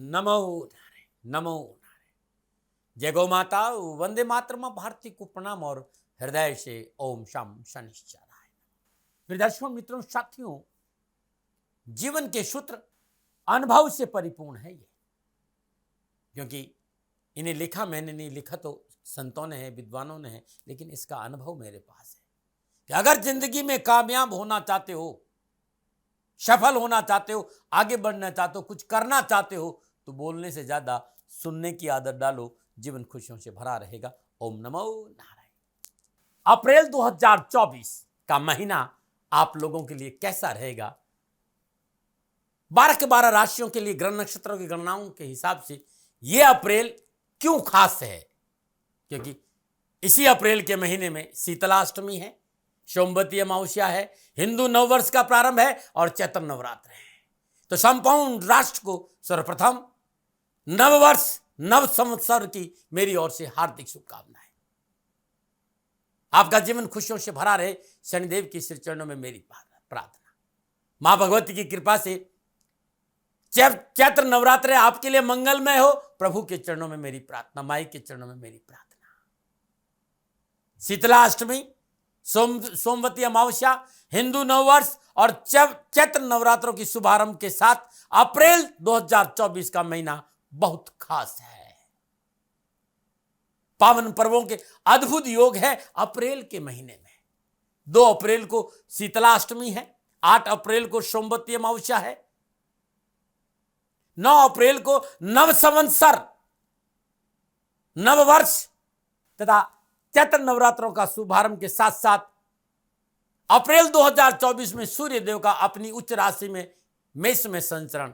नमो नारायण, नमो नारायण। जय गौ माता, वंदे मातरम। भारती को प्रणाम और हृदय से ओम शम शनिश्चराय। मेरे दर्शकों, मित्रों, साथियों, जीवन के सूत्र अनुभव से परिपूर्ण है ये, क्योंकि इन्हें लिखा मैंने नहीं, लिखा तो संतों ने है, विद्वानों ने है, लेकिन इसका अनुभव मेरे पास है कि अगर जिंदगी में कामयाब होना चाहते हो, सफल होना चाहते हो, आगे बढ़ना चाहते हो, कुछ करना चाहते हो, तो बोलने से ज्यादा सुनने की आदत डालो। जीवन खुशियों से भरा रहेगा। ओम नमो नारायण। अप्रैल 2024 का महीना आप लोगों के लिए कैसा रहेगा? 12 के 12 राशियों के लिए ग्रह नक्षत्रों की गणनाओं के हिसाब से यह अप्रैल क्यों खास है? क्योंकि इसी अप्रैल के महीने में शीतलाष्टमी है, सोमवती अमावस्या है, हिंदू नववर्ष का प्रारंभ है और चैत्र नवरात्र है। तो संपूर्ण राष्ट्र को सर्वप्रथम नववर्ष नव संवत्सर की मेरी ओर से हार्दिक शुभकामनाएं। आपका जीवन खुशियों से भरा रहे, शनिदेव की श्री चरणों में मेरी प्रार्थना। मां भगवती की कृपा से चैत्र नवरात्र आपके लिए मंगलमय हो, प्रभु के चरणों में मेरी प्रार्थना, माई के चरणों में मेरी प्रार्थना। शीतलाष्टमी, सोमवती अमावस्या, हिंदू नववर्ष और चैत्र नवरात्रों की शुभारंभ के साथ अप्रैल 2024 का महीना बहुत खास है। पावन पर्वों के अद्भुत योग है अप्रैल के महीने में। 2 अप्रैल को शीतलाष्टमी है, 8 अप्रैल को सोमवती अमावस्या है, 9 अप्रैल को नव संवत्सर नववर्ष तथा चैत्र नवरात्रों का शुभारंभ के साथ साथ अप्रैल 2024 में सूर्य देव का अपनी उच्च राशि में मेष में संचरण,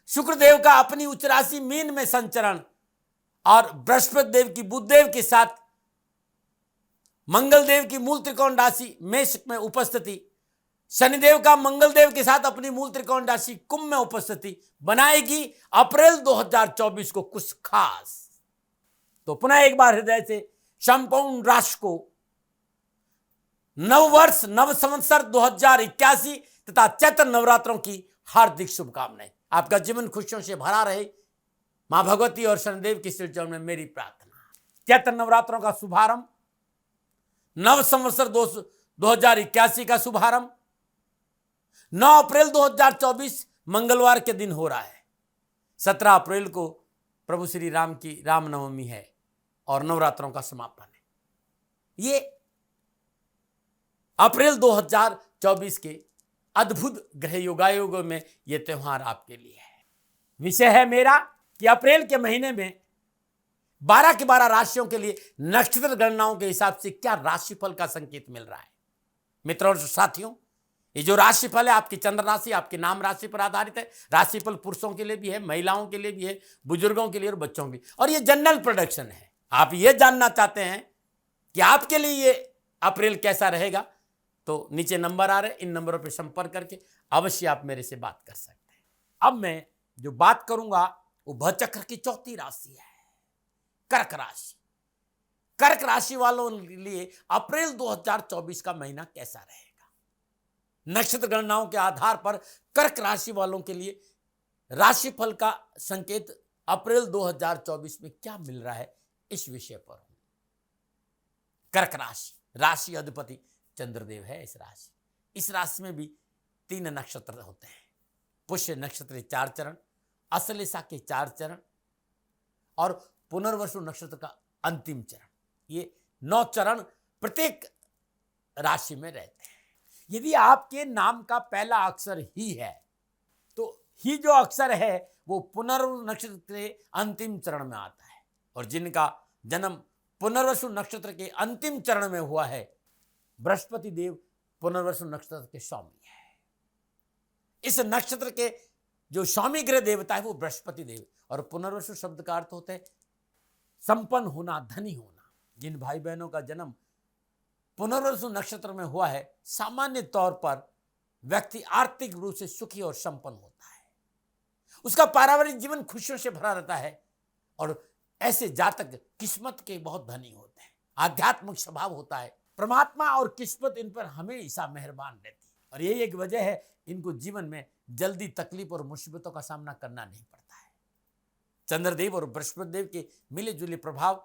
शुक्र देव का अपनी उच्च राशि मीन में संचरण और बृहस्पति देव की बुध देव के साथ मंगल देव की मूल त्रिकोण राशि मेष में उपस्थिति, शनिदेव का मंगल देव के साथ अपनी मूल त्रिकोण राशि कुंभ में उपस्थिति बनाएगी अप्रैल 2024 को कुछ खास। तो पुनः एक बार हृदय से संपूर्ण राष्ट्र को नववर्ष नव संवत्सर 2081 तथा चैत्र नवरात्रों की हार्दिक शुभकामनाएं। आपका जीवन खुशियों से भरा रहे, मां भगवती और शनिदेव की श्री चरणों में मेरी प्रार्थना। चैत्र नवरात्रों का शुभारंभ, नव संवत्सर 2081 का शुभारंभ 9 अप्रैल 2024 मंगलवार के दिन हो रहा है। 17 अप्रैल को प्रभु श्री राम की रामनवमी है और नवरात्रों का समापन है। ये अप्रैल 2024 के अद्भुत ग्रह योगायोगों में यह त्योहार आपके लिए है। विषय है मेरा कि अप्रैल के महीने में 12 के 12 राशियों के लिए नक्षत्र गणनाओं के हिसाब से क्या राशिफल का संकेत मिल रहा है। मित्रों और साथियों, ये जो राशिफल है आपकी चंद्र राशि, आपके नाम राशि पर आधारित है। राशिफल पुरुषों के लिए भी है, महिलाओं के लिए भी है, बुजुर्गों के लिए और बच्चों के लिए, और ये जनरल प्रेडिक्शन है। आप ये जानना चाहते हैं कि आपके लिए ये अप्रैल कैसा रहेगा, तो नीचे नंबर आ रहे, इन नंबरों पर संपर्क करके अवश्य आप मेरे से बात कर सकते हैं। अब मैं जो बात करूंगा वो भचक्र की चौथी राशि है, कर्क राशि। कर्क राशि वालों के लिए अप्रैल 2024 का महीना कैसा रहेगा? नक्षत्र गणनाओं के आधार पर कर्क राशि वालों के लिए राशिफल का संकेत अप्रैल 2024 में क्या मिल रहा है, इस विषय पर हूं। कर्क राशि, राशि अधिपति चंद्रदेव है इस राशि में भी 3 नक्षत्र होते हैं। पुष्य नक्षत्र 4 चरण, अश्लेषा के 4 चरण और पुनर्वसु नक्षत्र का अंतिम चरण। ये 9 चरण प्रत्येक राशि में रहते हैं। यदि आपके नाम का पहला अक्षर ही है तो ही जो अक्षर है वो पुनर्वसु नक्षत्र के अंतिम चरण में आता है, और जिनका जन्म पुनर्वसु नक्षत्र के अंतिम चरण में हुआ है, बृहस्पति देव पुनर्वसु नक्षत्र के स्वामी है। इस नक्षत्र के जो स्वामी ग्रह देवता है वो बृहस्पति देव, और पुनर्वसु शब्द का अर्थ होता है संपन्न होना, धनी होना। जिन भाई बहनों का जन्म पुनर्वसु नक्षत्र में हुआ है, सामान्य तौर पर व्यक्ति आर्थिक रूप से सुखी और संपन्न होता है। उसका पारिवारिक जीवन खुशियों से भरा रहता है, और ऐसे जातक किस्मत के बहुत धनी होते हैं। आध्यात्मिक स्वभाव होता है, परमात्मा और किस्मत इन पर हमेशा मेहरबान रहती है, और यही एक वजह है इनको जीवन में जल्दी तकलीफ और मुसीबतों का सामना करना नहीं पड़ता है। चंद्रदेव और बृहस्पति देव के मिले जुले प्रभाव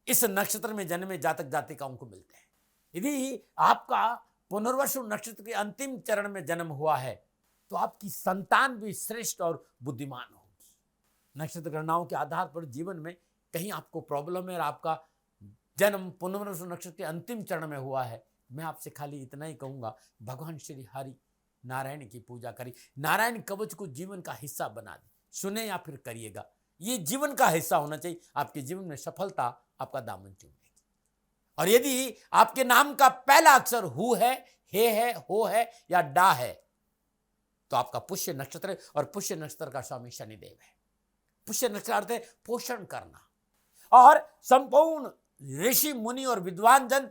इस नक्षत्र में जन्मे जातक जातिकाओं को मिलते हैं। यदि आपका पुनर्वसु नक्षत्र के अंतिम चरण में जन्म हुआ है तो आपकी संतान भी श्रेष्ठ और बुद्धिमान होगी। नक्षत्र गणनाओं के आधार पर जीवन में कहीं आपको प्रॉब्लम है और आपका जन्म पुनर्वसु नक्षत्र के अंतिम चरण में हुआ है, मैं आपसे खाली इतना ही कहूंगा, भगवान श्री हरि नारायण की पूजा करिए, नारायण कवच को जीवन का हिस्सा बना दे, सुने या फिर करिएगा, ये जीवन का हिस्सा होना चाहिए। आपके जीवन में सफलता आपका दामन चूमेगी। और यदि आपके नाम का पहला अक्षर हु है, हे है, हो है या डा है तो आपका पुष्य नक्षत्र है और पुष्य नक्षत्र का स्वामी शनिदेव है। पुष्य नक्षत्र अर्थ है पोषण करना। और संपूर्ण ऋषि मुनि और विद्वान जन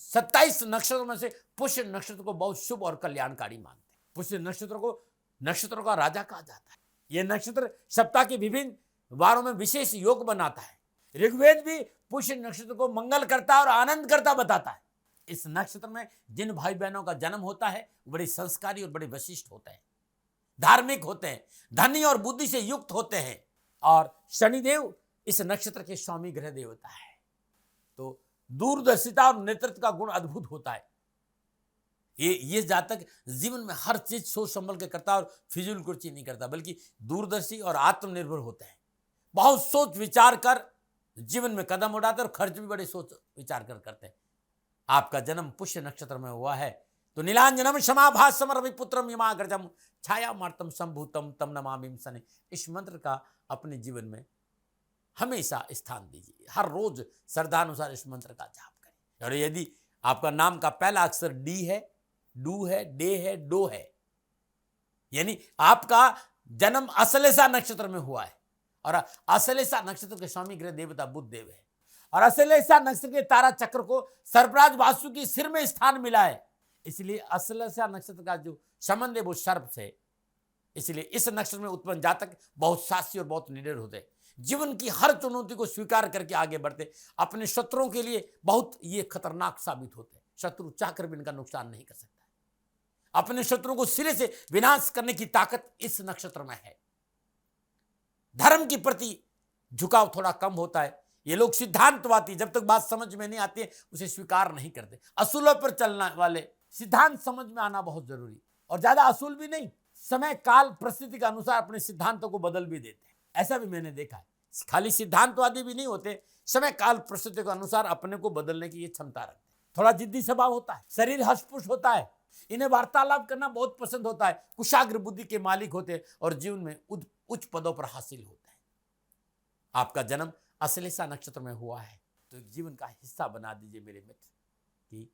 27 नक्षत्रों में से पुष्य नक्षत्र को बहुत शुभ और कल्याणकारी मानते हैं। पुष्य नक्षत्र को नक्षत्रों का राजा कहा जाता है। यह नक्षत्र सप्ताह के विभिन्न वारों में विशेष योग बनाता है। ऋग्वेद भी पुष्य नक्षत्र को मंगल करता और आनंद करता बताता है। इस नक्षत्र में जिन भाई बहनों का जन्म होता है बड़े संस्कारी और बड़े वशिष्ठ होते हैं, धार्मिक होते हैं, धनी और बुद्धि से युक्त होते हैं। और शनिदेव इस नक्षत्र के स्वामी ग्रह देवता है। तो दूरदर्शिता और नेतृत्व का गुण अद्भुत होता है। ये जातक जीवन में हर चीज सोच संभल के करता और फिजूल कुर्ची नहीं करता, बल्कि दूरदर्शी और आत्मनिर्भर होते हैं। बहुत सोच विचार कर जीवन में कदम उठाते और खर्च भी बड़े सोच विचार कर करते हैं। आपका जन्म पुष्य नक्षत्र में हुआ है तो नीलांजनम क्षमाभासम रविपुत्रम यमाग्रजम छाया मार्तम संभूतम तम नमामिम शनि, इस मंत्र का अपने जीवन में हमेशा स्थान दीजिए। हर रोज श्रद्धानुसार इस मंत्र का जाप करें। और यदि आपका नाम का पहला अक्षर डी है, डू है, डे है, डो है, यानी आपका जन्म अश्लेषा नक्षत्र में हुआ है और अश्लेषा नक्षत्र के स्वामी ग्रह देवता बुध देव है और अश्लेषा नक्षत्र के तारा चक्र को सर्पराज वासु की सिर में स्थान मिला है, इसलिए अश्लेषा नक्षत्र का जो संबंध है वो सर्प से। इसलिए इस नक्षत्र में उत्पन्न जातक बहुत साहसी और बहुत निडर होते हैं। जीवन की हर चुनौती को स्वीकार करके आगे बढ़ते, अपने शत्रुओं के लिए बहुत ये खतरनाक साबित होते हैं। शत्रु चाहकर भी इनका नुकसान नहीं कर सकता है। अपने शत्रुओं को सिरे से विनाश करने की ताकत इस नक्षत्र में है। धर्म के प्रति झुकाव थोड़ा कम होता है। ये लोग सिद्धांतवादी, जब तक बात समझ में नहीं आती है उसे स्वीकार नहीं करते। असूलों पर चलने वाले, सिद्धांत समझ में आना बहुत जरूरी, और ज्यादा असूल भी नहीं, समय काल परिस्थिति के अनुसार अपने सिद्धांतों को बदल भी देते हैं। ऐसा भी मैंने देखा है। खाली सिद्धांतवादी भी नहीं होते, समय काल परिस्थिति के अनुसार अपने को बदलने की ये क्षमता रखते हैं। थोड़ा जिद्दी स्वभाव होता है, शरीर हष्टपुष्ट होता है, इन्हें वार्तालाप करना बहुत पसंद होता है, कुशाग्र बुद्धि के मालिक होते हैं और जीवन में उच्च पदों पर हासिल होते हैं। आपका जन्म अश्लेषा नक्षत्र में हुआ है तो जीवन का हिस्सा बना दीजिए मेरे मित्र कि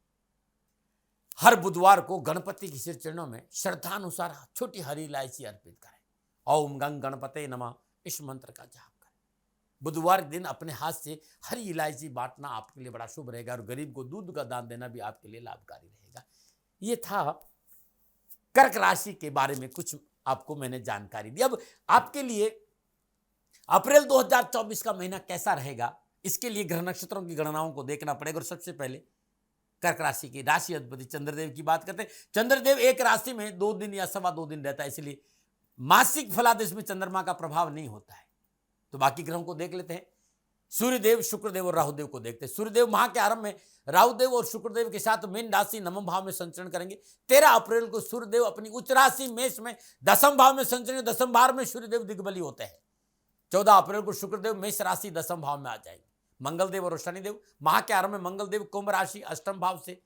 हर बुधवार को गणपति के श्री चरणों में श्रद्धानुसार छोटी हरी इलायची अर्पित करें। ओम गंग गणपते नमः, इस मंत्र का जाप करें। बुधवार के दिन अपने हाथ से हरी इलायची बांटना आपके लिए बड़ा शुभ रहेगा और गरीब को दूध का दान देना भी आपके लिए लाभकारी रहेगा। ये था कर्क राशि के बारे में कुछ आपको मैंने जानकारी दी। अब आपके लिए अप्रैल 2024 का महीना कैसा रहेगा, इसके लिए ग्रह नक्षत्रों की गणनाओं को देखना पड़ेगा। और सबसे पहले कर्क राशि की राशि अधिपति चंद्रदेव की बात करते हैं। चंद्रदेव एक राशि में 2 दिन या सवा 2 दिन रहता है, इसलिए मासिक फलादेश में चंद्रमा का प्रभाव नहीं होता है। तो बाकी ग्रहों को देख लेते हैं। सूर्यदेव, शुक्रदेव और राहुदेव को देखते हैं। सूर्यदेव माह के आरंभ में राहुदेव और शुक्रदेव के साथ मीन राशि नवम भाव में संचरण करेंगे। 13 अप्रैल को सूर्यदेव अपनी उच्च राशि मेष में दसम भाव में संचरण, दसम भाव में सूर्यदेव दिग्बली होते हैं। 14 अप्रैल को शुक्रदेव मेष राशि दसम भाव में आ जाएंगे। मंगलदेव और शनिदेव माह के आरंभ में मंगलदेव कुंभ राशि अष्टम भाव से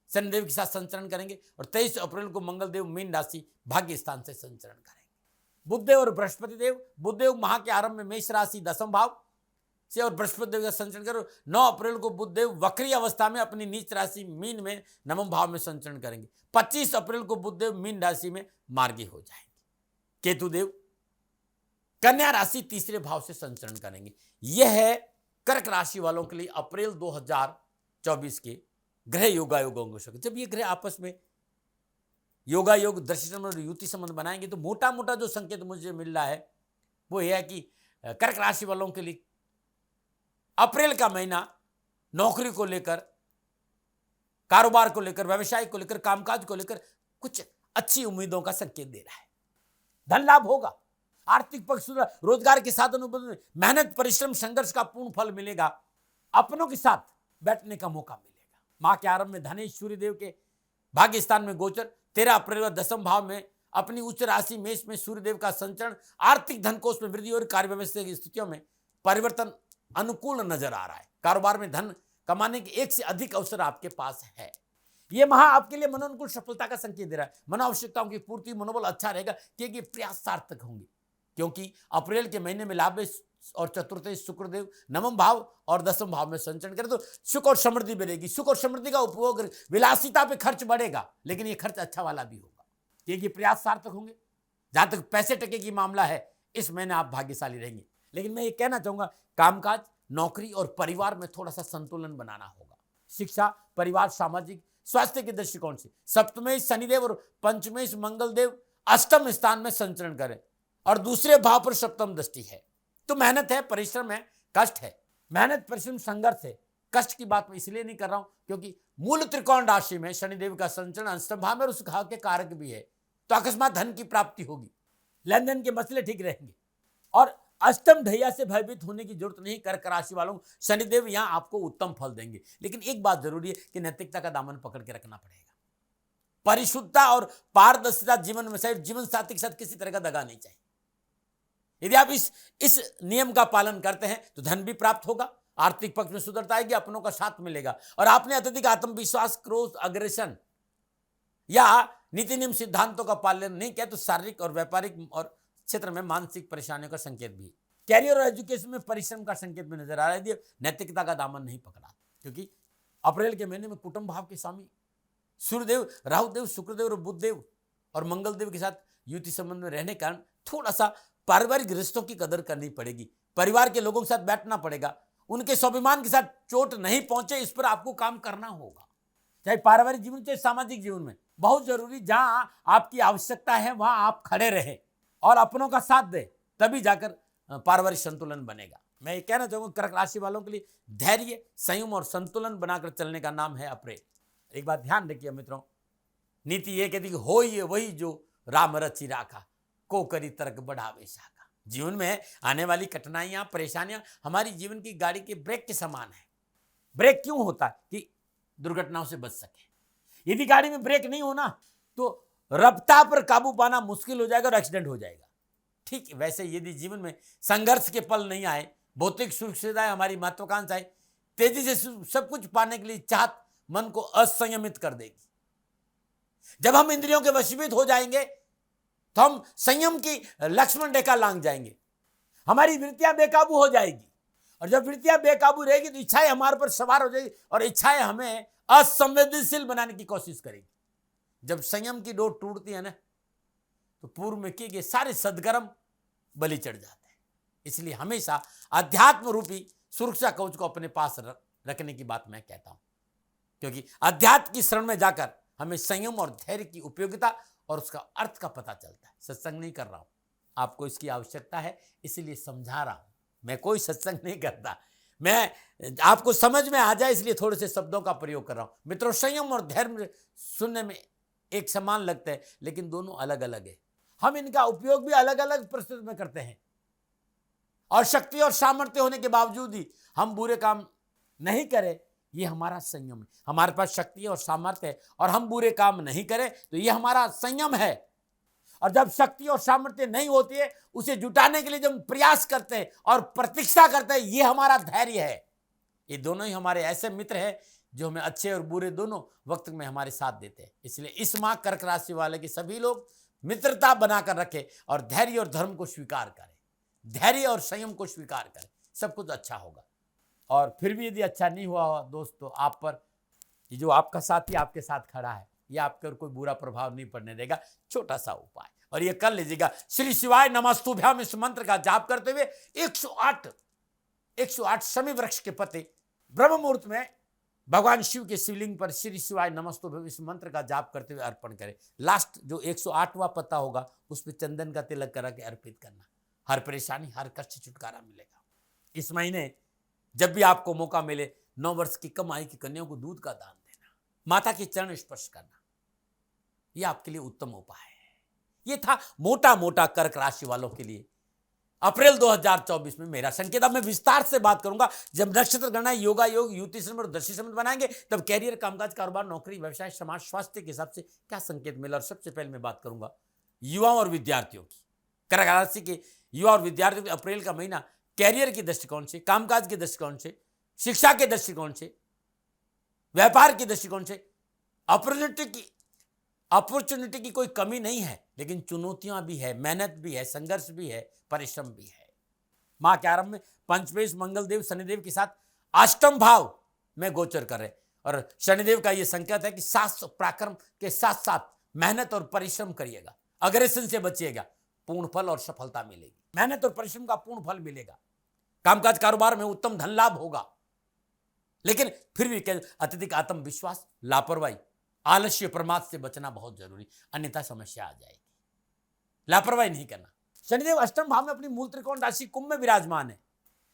शनिदेव के साथ संचरण करेंगे और 23 अप्रैल को मंगलदेव मीन राशि भाग्य स्थान से संचरण करेंगे। बुधदेव और बृहस्पति देव, बुधदेव माह के आरंभ में मेष राशि दसम भाव से और बृहस्पति देव का संचरण करो। 9 अप्रैल को बुधदेव वक्री अवस्था में अपनी नीच राशि मीन में नवम भाव में संचरण करेंगे। 25 अप्रैल को बुधदेव मीन राशि में मार्गी हो जाएंगे। केतुदेव कन्या राशि तीसरे भाव से संचरण करेंगे। यह है कर्क राशि वालों के लिए अप्रैल 2024 के ग्रह योगायोगों को। जब ये ग्रह आपस में योगायोग, दृष्टि संबंध और युति संबंध बनाएंगे तो मोटा मोटा जो संकेत मुझे मिल रहा है वो यह है कि कर्क राशि वालों के लिए अप्रैल का महीना नौकरी को लेकर, कारोबार को लेकर, व्यवसाय को लेकर, कामकाज को लेकर कुछ अच्छी उम्मीदों का संकेत दे रहा है। धन लाभ होगा, आर्थिक पक्ष सुधरा, रोजगार के साधनों में मेहनत परिश्रम संघर्ष का पूर्ण फल मिलेगा। अपनों के साथ बैठने का मौका मिलेगा। माह के आरंभ में धनेश सूर्यदेव के भाग्य स्थान में गोचर, 13 अप्रैल व 10वें भाव में अपनी उच्च राशि मेष में सूर्यदेव का संचरण आर्थिक धनकोष में वृद्धि और कार्य व्यवस्था की स्थितियों में परिवर्तन अनुकूल नजर आ रहा है। कारोबार में धन कमाने के एक से अधिक अवसर आपके पास है। यह माह आपके लिए मनोनुकूल सफलता का संकेत दे रहा है। मनो आवश्यकताओं की पूर्ति, मनोबल अच्छा रहेगा क्योंकि प्रयास सार्थक होंगे, क्योंकि अप्रैल के महीने में लाभ और चतुर्थ शुक्रदेव नवम भाव और 10वें भाव में संचरण करे तो सुख और समृद्धि बढ़ेगी। सुख और समृद्धि का उपभोग, विलासिता पे खर्च बढ़ेगा, लेकिन ये खर्च अच्छा वाला भी होगा क्योंकि प्रयास सार्थक होंगे। जहां तक पैसे टके की मामला है, इस महीने आप भाग्यशाली रहेंगे। लेकिन मैं ये कहना चाहूंगा, कामकाज, नौकरी और परिवार में थोड़ा सा संतुलन बनाना होगा। शिक्षा, परिवार, सामाजिक, स्वास्थ्य के दृष्टिकोण से सप्तमेश शनिदेव और पंचमेश मंगलदेव अष्टम स्थान में संचरण करें और दूसरे भाव पर सप्तम दृष्टि है, तो मेहनत है, परिश्रम है, कष्ट है। मेहनत, परिश्रम, संघर्ष है। कष्ट की बात मैं इसलिए नहीं कर रहा हूं क्योंकि मूल त्रिकोण राशि में शनिदेव का संचरण अष्टम भाव में उस भाव के कारक भी है, तो अकस्मात धन की प्राप्ति होगी, लेन देन के मसले ठीक रहेंगे और अष्टम ढैया से भयभीत होने की जरूरत नहीं। कर्क राशि वालों, शनिदेव यहां आपको उत्तम फल देंगे, लेकिन एक बात जरूरी है कि नैतिकता का दामन पकड़ के रखना पड़ेगा। परिशुद्धता और पारदर्शिता जीवन में, शायद जीवन साथी के साथ किसी तरह का दगा नहीं चाहिए। यदि आप इस नियम का पालन करते हैं तो धन भी प्राप्त होगा, आर्थिक पक्ष में सुधरता आएगी, अपनों का साथ मिलेगा और आपने अत्यधिक आत्मविश्वास, क्रोध, अग्रेशन या नीति नियम सिद्धांतों का पालन नहीं किया तो शारीरिक और व्यापारिक और क्षेत्र में मानसिक परेशानियों का संकेत भी, कैरियर और एजुकेशन में परिश्रम का संकेत भी नजर आ रहा है। नैतिकता का दामन नहीं पकड़ा क्योंकि अप्रैल के महीने में कुटुंब भाव के स्वामी सूर्यदेव, राहुदेव, शुक्रदेव और बुधदेव और मंगलदेव के साथ युति संबंध में रहने के कारण थोड़ा सा पारिवारिक रिश्तों की कदर करनी पड़ेगी। परिवार के लोगों के साथ बैठना पड़ेगा, उनके स्वाभिमान के साथ चोट नहीं पहुंचे, इस पर आपको काम करना होगा, चाहे पारिवारिक जीवन चाहे सामाजिक जीवन में। बहुत जरूरी, जहां आपकी आवश्यकता है वहां आप खड़े रहे और अपनों का साथ दे, तभी जाकर पारिवारिक संतुलन बनेगा। मैं ये कहना चाहूंगा, कर्क राशि वालों के लिए धैर्य, संयम और संतुलन बनाकर चलने का नाम है अप्रैल। एक बात ध्यान रखिए मित्रों, नीति ये कहती हो ये वही जो राम रचि राखा, को करी तर्क बढ़ावे शाखा। जीवन में आने वाली कठिनाइयां, परेशानियां हमारी जीवन की गाड़ी के ब्रेक के समान है। ब्रेक क्यों होता है? कि दुर्घटनाओं से बच सके। यदि गाड़ी में ब्रेक नहीं होना तो रफ्तार पर काबू पाना मुश्किल हो जाएगा और एक्सीडेंट हो जाएगा। ठीक है, वैसे यदि जीवन में संघर्ष के पल नहीं आए, भौतिक सुख सुविधाएं, हमारी महत्वाकांक्षाएं तेजी से सब कुछ पाने के लिए चाहत मन को असंयमित कर देगी। जब हम इंद्रियों के वशीभूत हो जाएंगे तो हम संयम की लक्ष्मण रेखा लांघ जाएंगे, हमारी वृत्तियां बेकाबू हो जाएगी और जब वृत्तियां बेकाबू रहेगी तो इच्छाएं हमारे पर सवार हो जाएगी और इच्छाएं हमें असंवेदनशील बनाने की कोशिश करेगी। जब संयम की डोर टूटती है ना, तो पूर्व में किए गए सारे सद्कर्म बलि चढ़ जाते हैं। इसलिए हमेशा अध्यात्म रूपी सुरक्षा कवच को अपने पास रखने की बात मैं कहता हूं, क्योंकि अध्यात्म की शरण में जाकर हमें संयम और धैर्य की उपयोगिता और उसका अर्थ का पता चलता है। सत्संग नहीं कर रहा हूं, आपको इसकी आवश्यकता है इसलिए समझा रहा हूं। मैं कोई सत्संग नहीं करता, मैं आपको समझ में आ जाए इसलिए थोड़े से शब्दों का प्रयोग कर रहा हूं। मित्रों, संयम और धैर्य सुनने में एक समान लगता है, लेकिन दोनों अलग अलग है। हम इनका उपयोग भी अलग अलग परिस्थिति में करते हैं और शक्ति और सामर्थ्य होने के बावजूद ही हम बुरे काम नहीं करें, ये हमारा संयम है। हमारे पास शक्ति और सामर्थ्य है और हम बुरे काम नहीं करें तो ये हमारा संयम है। और जब शक्ति और सामर्थ्य नहीं होती है, उसे जुटाने के लिए जब प्रयास करते हैं और प्रतीक्षा करते हैं, ये हमारा धैर्य है। ये दोनों ही हमारे ऐसे मित्र हैं जो हमें अच्छे और बुरे दोनों वक्त में हमारे साथ देते हैं। इसलिए इस माह कर्क राशि वाले के सभी लोग मित्रता बनाकर रखें और धैर्य और धर्म को स्वीकार करें, धैर्य और संयम को स्वीकार करें, सब कुछ अच्छा होगा। और फिर भी यदि अच्छा नहीं हुआ दोस्त, तो आप पर जो आपका साथी आपके साथ खड़ा है, ये आपके और कोई बुरा प्रभाव नहीं पड़ने देगा। छोटा सा उपाय और ये कर लीजिएगा, श्री शिवाय नमस्तुभ्याम इस मंत्र का जाप करते हुए 108 शमी वृक्ष के पत्ते ब्रह्म मुहूर्त में भगवान शिव के शिवलिंग पर श्री शिवाय नमस्तुभ्याम इस मंत्र का जाप करते हुए अर्पण करें। लास्ट जो 108वां पत्ता होगा उस पर चंदन का तिलक करा के अर्पित करना। हर परेशानी, हर कष्ट से छुटकारा मिलेगा। इस महीने जब भी आपको मौका मिले, 9 वर्ष की कम आयु की कन्याओं को दूध का दान देना, माता के चरण स्पर्श करना, यह आपके लिए उत्तम उपाय है। यह था मोटा मोटा कर्क राशि वालों के लिए अप्रैल 2024 में मेरा संकेत। अब मैं विस्तार से बात करूंगा। जब नक्षत्र गणना, योगा योग, युति संबंध और दृष्टि संबंध बनाएंगे तब कैरियर, कामकाज, कारोबार, नौकरी, व्यवसाय, समाज, स्वास्थ्य के हिसाब से क्या संकेत मिला। और सबसे पहले मैं बात करूंगा युवाओं और विद्यार्थियों की। कर्क राशि के युवा और विद्यार्थियों के अप्रैल का महीना कैरियर के दृष्टिकोण से, कामकाज के दृष्टिकोण से, शिक्षा के दृष्टिकोण से, व्यापार के दृष्टिकोण से अपॉर्चुनिटी की कोई कमी नहीं है, लेकिन चुनौतियां भी है, मेहनत भी है, संघर्ष भी है, परिश्रम भी है। माह के आरंभ में पंचमेश मंगलदेव शनिदेव के साथ अष्टम भाव में गोचर कर रहे, और शनिदेव का यह संकेत है कि शास्त्र पराक्रम के साथ साथ मेहनत और परिश्रम करिएगा, अग्रेशन से बचिएगा, पूर्ण फल और सफलता मिलेगी। मेहनत और परिश्रम का पूर्ण फल मिलेगा। कामकाज कारोबार में उत्तम धन लाभ होगा, लेकिन फिर भी अत्यधिक आत्मविश्वास, लापरवाही, आलस्य, प्रमाद से बचना बहुत जरूरी, अन्यथा समस्या आ जाएगी। लापरवाही नहीं करना। शनिदेव अष्टम भाव में अपनी मूल त्रिकोण राशि कुंभ में विराजमान है।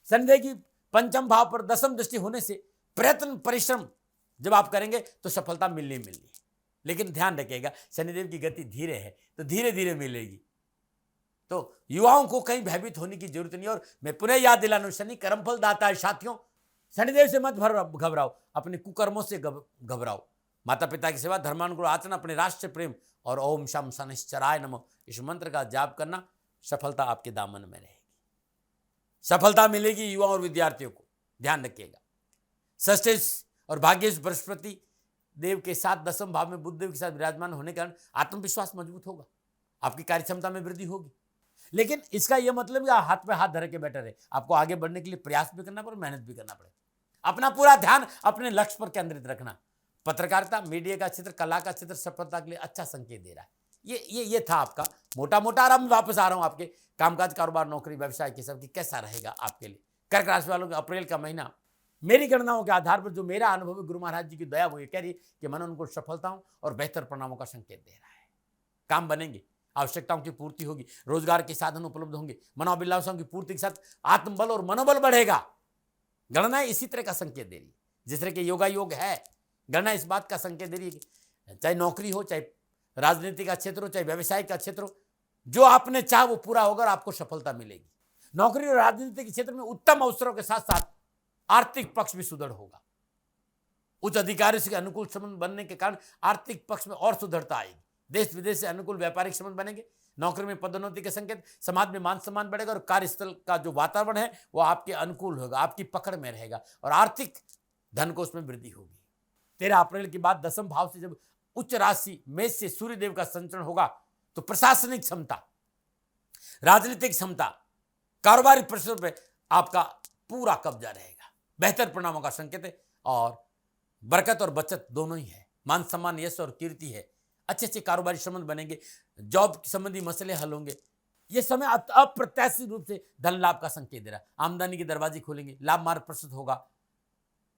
शनिदेव की पंचम भाव पर दसम दृष्टि होने से प्रयत्न, परिश्रम जब आप करेंगे तो सफलता मिलनी, लेकिन ध्यान रखिएगा शनिदेव की गति धीरे है, तो धीरे धीरे मिलेगी। तो युवाओं को कहीं भयभीत होने की जरूरत नहीं। और मैं पुनः याद दिलाना, शनि कर्मफल दाता है साथियों। शनिदेव से मत घबराओ, अपने कुकर्मों से घबराओ। माता पिता की सेवा, धर्मानुकूल आचरण, अपने राष्ट्र प्रेम और ओम शम शनिश्चराय नमः इस मंत्र का जाप करना, सफलता आपके दामन में रहेगी। सफलता मिलेगी युवा और विद्यार्थियों को, ध्यान रखिएगा। षष्ठेश और भाग्येश बृहस्पति देव के साथ दसम भाव में बुध देव के साथ विराजमान होने के कारण आत्मविश्वास मजबूत होगा, आपकी कार्य क्षमता में वृद्धि होगी। लेकिन इसका यह मतलब कि हाथ पे हाथ धर के बैठे रहे, आपको आगे बढ़ने के लिए प्रयास भी करना पड़े, मेहनत भी करना पड़े। अपना पूरा ध्यान अपने लक्ष्य पर केंद्रित रखना। पत्रकारिता, मीडिया का क्षेत्र, कला का क्षेत्र सफलता के लिए अच्छा संकेत दे रहा है। ये था आपका मोटा मोटा। और अब वापस आ रहा हूं आपके कामकाज, कारोबार, नौकरी, व्यवसाय के सब की कैसा रहेगा आपके लिए। कर्क राशि वालों के अप्रैल का महीना मेरी गणनाओं के आधार पर, जो मेरा अनुभव है, गुरु महाराज जी की दया, वो ये कह रही है कि मन उनको सफलताओं और बेहतर परिणामों का संकेत दे रहा है। काम बनेंगे, आवश्यकताओं की पूर्ति होगी, रोजगार के साधन उपलब्ध होंगे, मनोभिलाषाओं की पूर्ति के साथ आत्मबल और मनोबल बढ़ेगा। गणना इसी तरह का संकेत दे रही है, जिस तरह के योगा योग है। गणना इस बात का संकेत दे रही है कि चाहे नौकरी हो, चाहे राजनीति का क्षेत्र हो, चाहे व्यवसाय का क्षेत्र हो, जो आपने चाहा वो पूरा होगा और आपको सफलता मिलेगी। नौकरी और राजनीति के क्षेत्र में उत्तम अवसरों के साथ साथ आर्थिक पक्ष भी सुदृढ़ होगा। उच्च अधिकारी से अनुकूल संबंध बनने के कारण आर्थिक पक्ष में और सुदृढ़ता आएगी। देश विदेश से अनुकूल व्यापारिक संबंध बनेंगे। नौकरी में पदोन्नति के संकेत, समाज में मान सम्मान बढ़ेगा और कार्यस्थल का जो वातावरण है वो आपके अनुकूल होगा, आपकी पकड़ में रहेगा और आर्थिक धन को उसमें वृद्धि होगी। 13 अप्रैल के बाद दसम भाव से जब उच्च राशि मेष से सूर्यदेव का संचरण होगा तो प्रशासनिक क्षमता, राजनीतिक क्षमता, कारोबारी परिसर पर आपका पूरा कब्जा रहेगा। बेहतर परिणामों का संकेत है और बरकत और बचत दोनों ही है। मान सम्मान, यश और कीर्ति है। अच्छे अच्छे कारोबारी संबंध बनेंगे, जॉब संबंधी मसले हल होंगे। यह समय अप्रत्याशित रूप से धन लाभ का संकेत दे रहा है। आमदनी के दरवाजे खोलेंगे, लाभ मार्ग प्रस्तुत होगा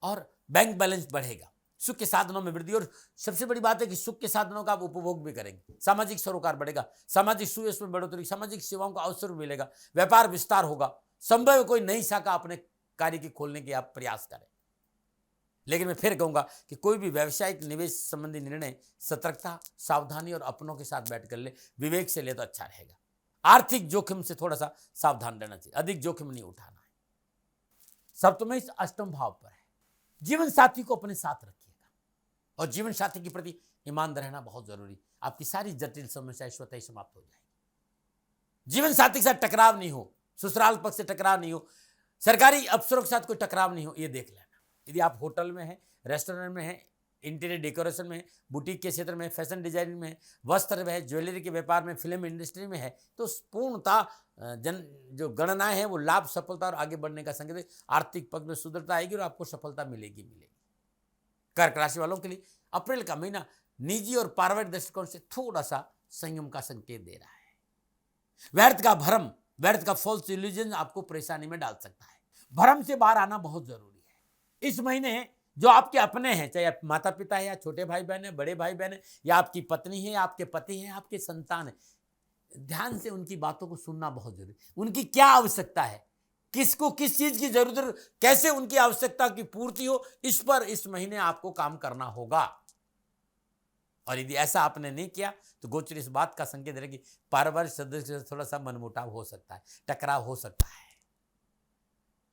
और बैंक बैलेंस बढ़ेगा। सुख के साधनों में वृद्धि, और सबसे बड़ी बात है कि सुख के साधनों का आप उपभोग भी करेंगे। सामाजिक सरोकार बढ़ेगा, सामाजिक सुयश में बढ़ोतरी, सामाजिक सेवाओं का अवसर मिलेगा, व्यापार विस्तार होगा। संभव कोई नई शाखा अपने कार्य की खोलने के आप प्रयास करें। लेकिन मैं फिर कहूंगा कि कोई भी व्यावसायिक निवेश संबंधी निर्णय सतर्कता, सावधानी और अपनों के साथ बैठ कर ले, विवेक से ले तो अच्छा रहेगा। आर्थिक जोखिम से थोड़ा सा सावधान रहना चाहिए, अधिक जोखिम नहीं उठाना है। सप्तमेश अष्टम भाव पर है। जीवन साथी को अपने साथ रखिएगा और जीवन साथी के प्रति ईमानदार रहना बहुत जरूरी। आपकी सारी जटिल समस्याएं स्वतः ही समाप्त हो जाएगी। जीवन साथी के साथ टकराव नहीं हो, ससुराल पक्ष से टकराव नहीं हो, सरकारी अफसरों के साथ कोई टकराव नहीं हो, ये देख लेना। यदि आप होटल में हैं, रेस्टोरेंट में हैं, इंटीरियर डेकोरेशन में, बुटीक के क्षेत्र में, फैशन डिजाइनिंग में, वस्त्र में है, ज्वेलरी के व्यापार में, फिल्म इंडस्ट्री में है, तो पूर्णतः जो गणनाएं हैं वो लाभ, सफलता और आगे बढ़ने का संकेत है। आर्थिक पक्ष में सुदृढ़ता आएगी और आपको सफलता मिलेगी। कर्क राशि वालों के लिए अप्रैल का महीना निजी और पारिवारिक दृष्टिकोण से थोड़ा सा संयम का संकेत दे रहा है। व्यर्थ का भ्रम, व्यर्थ का फॉल्स इल्यूजन आपको परेशानी में डाल सकता है। भ्रम से बाहर आना बहुत जरूरी है। इस महीने जो आपके अपने हैं, चाहे आप माता पिता है या छोटे भाई बहन है, बड़े भाई बहन है, या आपकी पत्नी है, आपके पति हैं, आपके संतान है, ध्यान से उनकी बातों को सुनना बहुत जरूरी। उनकी क्या आवश्यकता है, किसको किस चीज की जरूरत, कैसे उनकी आवश्यकता की पूर्ति हो, इस पर इस महीने आपको काम करना होगा। और यदि ऐसा आपने नहीं किया तो गोचर इस बात का संकेत दे रहा है कि पारिवारिक सदस्य से थोड़ा सा मनमुटाव हो सकता है, टकराव हो सकता है।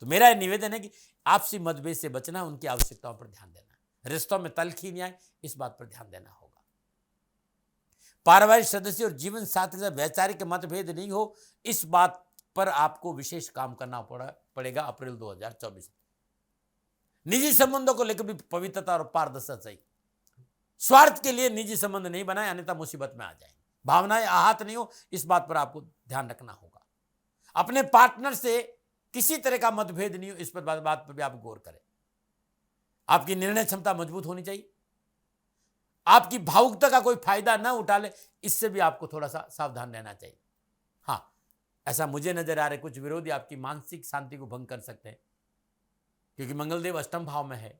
तो मेरा निवेदन है कि आपसी मतभेद से बचना, उनकी आवश्यकताओं पर ध्यान देना, रिश्तों में तल्खी नहीं आए इस बात पर ध्यान देना होगा। पारिवारिक सदस्य और जीवन साथी के साथ वैचारिक मतभेद नहीं हो, इस बात पर आपको विशेष काम करना पड़ेगा अप्रैल 2024। निजी संबंधों को लेकर भी पवित्रता और पारदर्शिता चाहिए। स्वार्थ के लिए निजी संबंध नहीं बनाए, अन्यथा मुसीबत में आ जाएंगे। भावनाएं आहत नहीं हो, इस बात पर आपको ध्यान रखना होगा। अपने पार्टनर से किसी तरह का मतभेद नहीं हो, इस पर बात पर भी आप गौर करें। आपकी निर्णय क्षमता मजबूत होनी चाहिए। आपकी भावुकता का कोई फायदा ना उठा ले, इससे भी आपको थोड़ा सा सावधान रहना चाहिए। हाँ, ऐसा मुझे नजर आ रहा है कुछ विरोधी आपकी मानसिक शांति को भंग कर सकते हैं, क्योंकि मंगलदेव अष्टम भाव में है।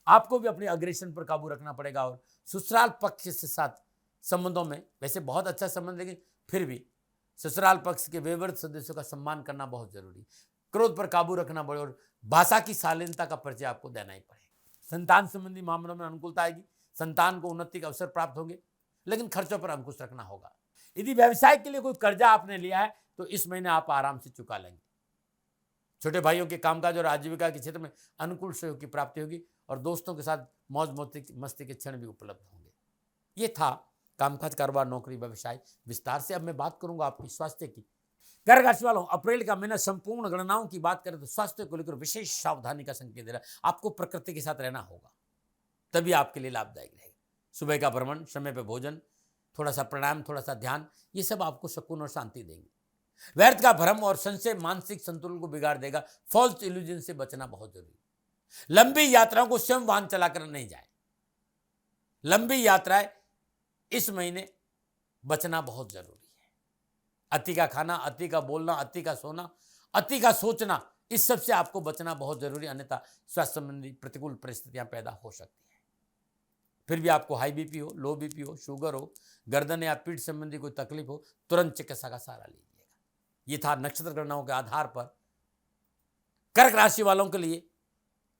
आपको भी अपने अग्रेशन पर काबू रखना पड़ेगा और ससुराल पक्ष के साथ संबंधों में वैसे बहुत अच्छा संबंध, लेकिन फिर भी ससुराल पक्ष के वयोवृद्ध सदस्यों का सम्मान करना बहुत जरूरी। क्रोध पर काबू रखना पड़े और भाषा की शालीनता का परिचय आपको देना ही पड़ेगा। संतान संबंधी मामलों में अनुकूलता आएगी, संतान को उन्नति के अवसर प्राप्त होंगे, लेकिन खर्चों पर अंकुश रखना होगा। यदि व्यवसाय के लिए कोई कर्जा आपने लिया है तो इस महीने आप आराम से चुका लेंगे। छोटे भाइयों के कामकाज और आजीविका के क्षेत्र में अनुकूल सहयोग की प्राप्ति होगी और दोस्तों के साथ मौज मस्ती के क्षण भी उपलब्ध होंगे। ये था कामकाज, कारोबार, नौकरी, व्यवसाय विस्तार से। अब मैं बात करूंगा आपकी स्वास्थ्य की। कर्क राशि वालों, अप्रैल का महीना संपूर्ण गणनाओं की बात करें तो स्वास्थ्य को लेकर विशेष सावधानी का संकेत दे रहा है। आपको प्रकृति के साथ रहना होगा, तभी आपके लिए लाभदायक रहेगा। सुबह का भ्रमण, समय पर भोजन, थोड़ा सा प्राणायाम, थोड़ा सा ध्यान, ये सब आपको सुकून और शांति देंगे। व्यर्थ का भ्रम और संशय मानसिक संतुलन को बिगाड़ देगा। फॉल्स इल्यूजन से बचना बहुत जरूरी। लंबी यात्राओं को स्वयं वाहन चलाकर नहीं जाए। लंबी यात्राएं इस महीने बचना बहुत जरूरी है। अति का खाना, अति का बोलना, अति का सोना, अति का सोचना, इस सब से आपको बचना बहुत जरूरी, अन्यथा स्वास्थ्य संबंधी प्रतिकूल परिस्थितियां पैदा हो सकती हैं। फिर भी आपको हाई बीपी हो, लो बीपी हो, शुगर हो, गर्दन या पीठ संबंधी कोई तकलीफ हो, तुरंत चिकित्सा का सहारा लीजिएगा। ये था नक्षत्र गणनाओं के आधार पर कर्क राशि वालों के लिए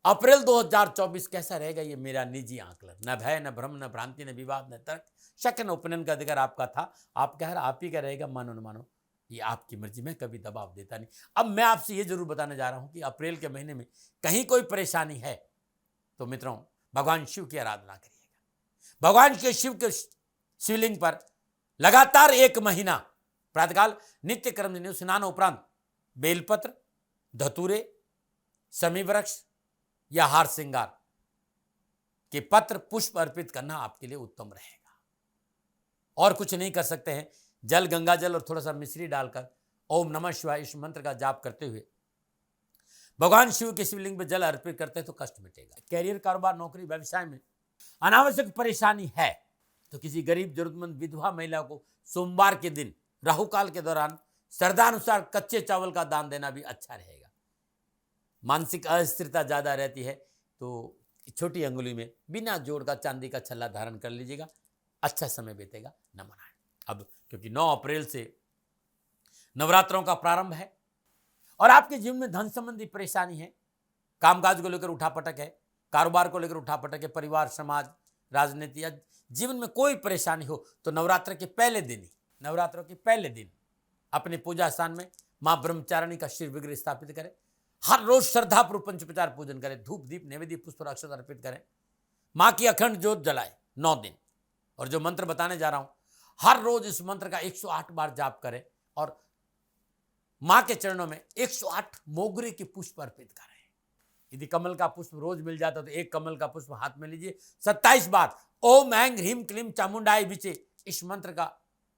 अप्रैल 2024 कैसा रहेगा, ये मेरा निजी आंकलन। न भय, न भ्रम, न भ्रांति, न विवाद, न तर्क, शक, न उपनयन का अधिकार आपका था। आप कह रहे आप ही का रहेगा, मानो न मानो, ये आपकी मर्जी में, कभी दबाव देता नहीं। अब मैं आपसे ये जरूर बताने जा रहा हूं कि अप्रैल के महीने में कहीं कोई परेशानी है तो मित्रों भगवान शिव की आराधना करिएगा। भगवान के शिव के शिवलिंग पर लगातार 1 महीना प्रातःकाल नित्य कर्म स्नान उपरांत बेलपत्र, धतूरे, शमी वृक्ष या हार श्रृंगार के पत्र, पुष्प अर्पित करना आपके लिए उत्तम रहेगा। और कुछ नहीं कर सकते हैं, जल, गंगा जल और थोड़ा सा मिश्री डालकर ओम नमः शिवाय इस मंत्र का जाप करते हुए भगवान शिव के शिवलिंग पर जल अर्पित करते हैं तो कष्ट मिटेगा। कैरियर, कारोबार, नौकरी, व्यवसाय में अनावश्यक परेशानी है तो किसी गरीब जरूरतमंद विधवा महिला को सोमवार के दिन राहु काल के दौरान श्रद्धानुसार कच्चे चावल का दान देना भी अच्छा रहेगा। मानसिक अस्थिरता ज्यादा रहती है तो छोटी अंगुली में बिना जोड़ का चांदी का छल्ला धारण कर लीजिएगा, अच्छा समय बीतेगा। नमन। अब क्योंकि 9 अप्रैल से नवरात्रों का प्रारंभ है और आपके जीवन में धन संबंधी परेशानी है, कामकाज को लेकर उठापटक है, कारोबार को लेकर उठापटक है, परिवार, समाज, राजनीति या जीवन में कोई परेशानी हो तो नवरात्र के पहले दिन अपने पूजा स्थान में मां ब्रह्मचारिणी का शिव विग्रह स्थापित करें। हर रोज श्रद्धापूर्वक पंचोपचार पूजन करें, धूप, दीप, नैवेद्य, पुष्प और अक्षत अर्पित करें। मां की अखंड ज्योत जलाए 9 दिन। और जो मंत्र बताने जा रहा हूं, हर रोज इस मंत्र का 108 बार जाप करें और मां के चरणों में 108 मोगरे के पुष्प अर्पित करें। यदि कमल का पुष्प रोज मिल जाता तो एक कमल का पुष्प हाथ में लीजिए, 27 बार ओम ऐं ह्रीम क्लीम चामुंडाय विचे इस मंत्र का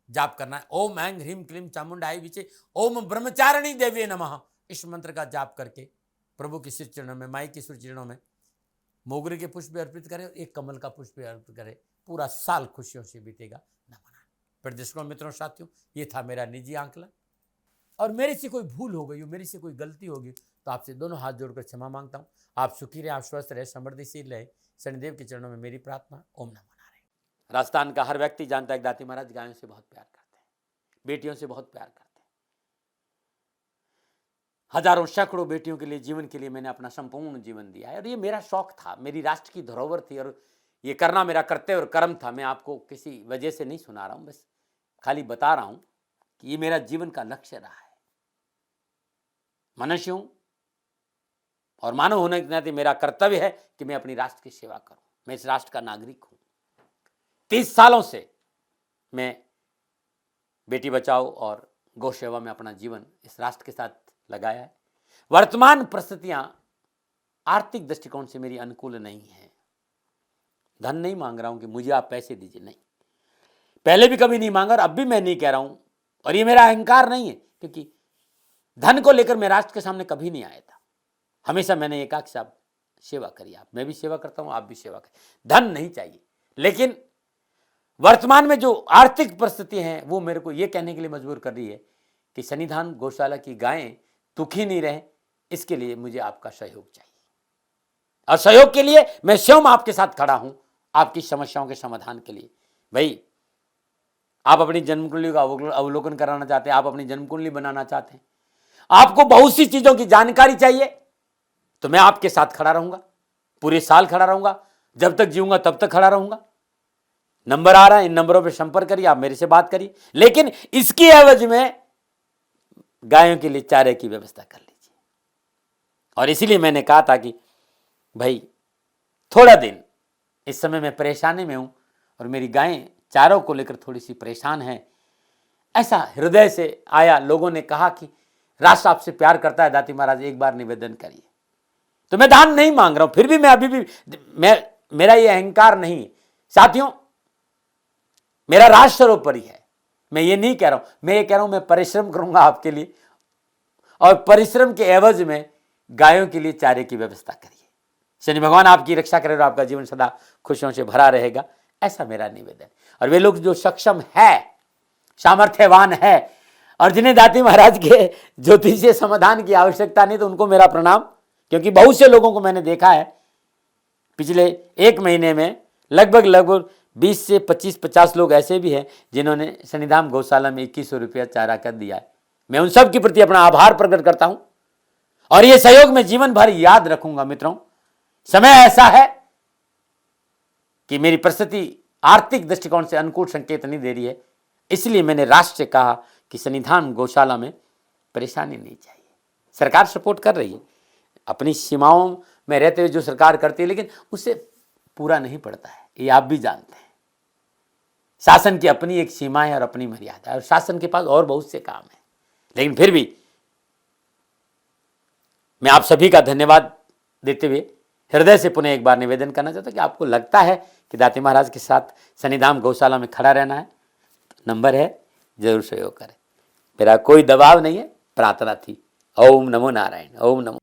जाप करना है। ओम ऐं ह्रीम क्लीम चामुंडाय विचे, ओम ब्रह्मचारिणी देवी नमः इस मंत्र का जाप करके प्रभु के श्री चरणों में, माई के श्री चरणों में मोगरे के पुष्प अर्पित करें और एक कमल का पुष्प अर्पित करें। पूरा साल खुशियों से बीतेगा। नमन। प्रदर्शकों, मित्रों, साथियों, ये था मेरा निजी आंकलन और मेरे से कोई भूल हो गई हो, मेरे से कोई गलती होगी तो आपसे दोनों हाथ जोड़कर क्षमा मांगता हूँ। आप सुखी रहे, आप स्वस्थ रहे, समृद्धिशील रहे, शनिदेव के चरणों में मेरी प्रार्थना। ओम नमो नारायण। राजस्थान का हर व्यक्ति जानता है दाती महाराज गायों से बहुत प्यार करते हैं, बेटियों से बहुत प्यार करते हैं। हजारों सैकड़ों बेटियों के लिए, जीवन के लिए मैंने अपना संपूर्ण जीवन दिया है और ये मेरा शौक था, मेरी राष्ट्र की धरोहर थी और ये करना मेरा कर्तव्य और कर्म था। मैं आपको किसी वजह से नहीं सुना रहा हूं, बस खाली बता रहा हूं कि ये मेरा जीवन का लक्ष्य रहा है। मनुष्य हूं और मानव होने के नाते मेरा कर्तव्य है कि मैं अपनी राष्ट्र की सेवा करूं। मैं इस राष्ट्र का नागरिक हूं। 30 सालों से मैं बेटी बचाओ और गौ सेवा में अपना जीवन इस राष्ट्र के साथ लगाया है। वर्तमान परिस्थितियां आर्थिक दृष्टिकोण से मेरी अनुकूल नहीं है। धन नहीं मांग रहा हूं कि मुझे आप पैसे दीजिए, नहीं, पहले भी कभी नहीं मांगा और अब भी मैं नहीं कह रहा हूं। और ये मेरा अहंकार नहीं है, क्योंकि धन को लेकर मैं राष्ट्र के सामने कभी नहीं आया था। हमेशा मैंने ये कहा कि साहब सेवा करिए, आप, मैं भी सेवा करता हूं, आप भी सेवा करें, धन नहीं चाहिए। लेकिन वर्तमान में जो आर्थिक परिस्थिति है वो मेरे को ये कहने के लिए मजबूर कर रही है कि सन्निधान गौशाला की गायें दुखी नहीं रहे, इसके लिए मुझे आपका सहयोग चाहिए। और सहयोग के लिए मैं स्वयं आपके साथ खड़ा हूं, आपकी समस्याओं के समाधान के लिए। भाई, आप अपनी जन्म कुंडली का अवलोकन कराना चाहते हैं, आप अपनी जन्म कुंडली बनाना चाहते हैं, आपको बहुत सी चीजों की जानकारी चाहिए, तो मैं आपके साथ खड़ा रहूंगा, पूरे साल खड़ा रहूंगा, जब तक जीऊंगा तब तक खड़ा रहूंगा। नंबर आ रहा है, इन नंबरों पर संपर्क करिए, आप मेरे से बात करिए, लेकिन इसकी एवज में गायों के लिए चारे की व्यवस्था कर लीजिए। और इसीलिए मैंने कहा था कि भाई थोड़ा दिन इस समय मैं परेशानी में हूं और मेरी गायें चारों को लेकर थोड़ी सी परेशान हैं। ऐसा हृदय से आया, लोगों ने कहा कि राष्ट्र आपसे प्यार करता है दाती महाराज, एक बार निवेदन करिए। तो मैं दान नहीं मांग रहा हूं, फिर भी मैं अभी भी मेरा ये अहंकार नहीं साथियों, मेरा राष्ट्र सर्वोपरि है। मैं ये नहीं कह रहा हूं, मैं ये कह रहा हूं मैं परिश्रम करूंगा आपके लिए, और परिश्रम के एवज में गायों के लिए चारे की व्यवस्था करिए। शनि भगवान आपकी रक्षा करे और आपका जीवन सदा खुशियों से भरा रहेगा, ऐसा मेरा निवेदन। और वे लोग जो सक्षम है, सामर्थ्यवान है और जिन्हें दाती महाराज के ज्योतिषीय समाधान की आवश्यकता नहीं, तो उनको मेरा प्रणाम। क्योंकि बहुत से लोगों को मैंने देखा है पिछले 1 महीने में लगभग 20 से 25-50 लोग ऐसे भी हैं जिन्होंने सन्निधान गौशाला में 2100 रुपया चारा कर दिया है। मैं उन सब के प्रति अपना आभार प्रकट करता हूं और ये सहयोग मैं जीवन भर याद रखूंगा। मित्रों, समय ऐसा है कि मेरी परिस्थिति आर्थिक दृष्टिकोण से अनुकूल संकेत नहीं दे रही है, इसलिए मैंने राष्ट्र से कहा कि सन्निधान गौशाला में परेशानी नहीं चाहिए। सरकार सपोर्ट कर रही है, अपनी सीमाओं में रहते हुए जो सरकार करती है, लेकिन उससे पूरा नहीं पड़ता है, ये आप भी जानते हैं। शासन की अपनी एक सीमा है और अपनी मर्यादा है, और शासन के पास और बहुत से काम है। लेकिन फिर भी मैं आप सभी का धन्यवाद देते हुए हृदय से पुनः एक बार निवेदन करना चाहता हूं कि आपको लगता है कि दाती महाराज के साथ सन्निधान गौशाला में खड़ा रहना है, तो नंबर है, जरूर सहयोग करें। मेरा कोई दबाव नहीं है, प्रार्थना थी। ओम नमो नारायण। ओम नमो।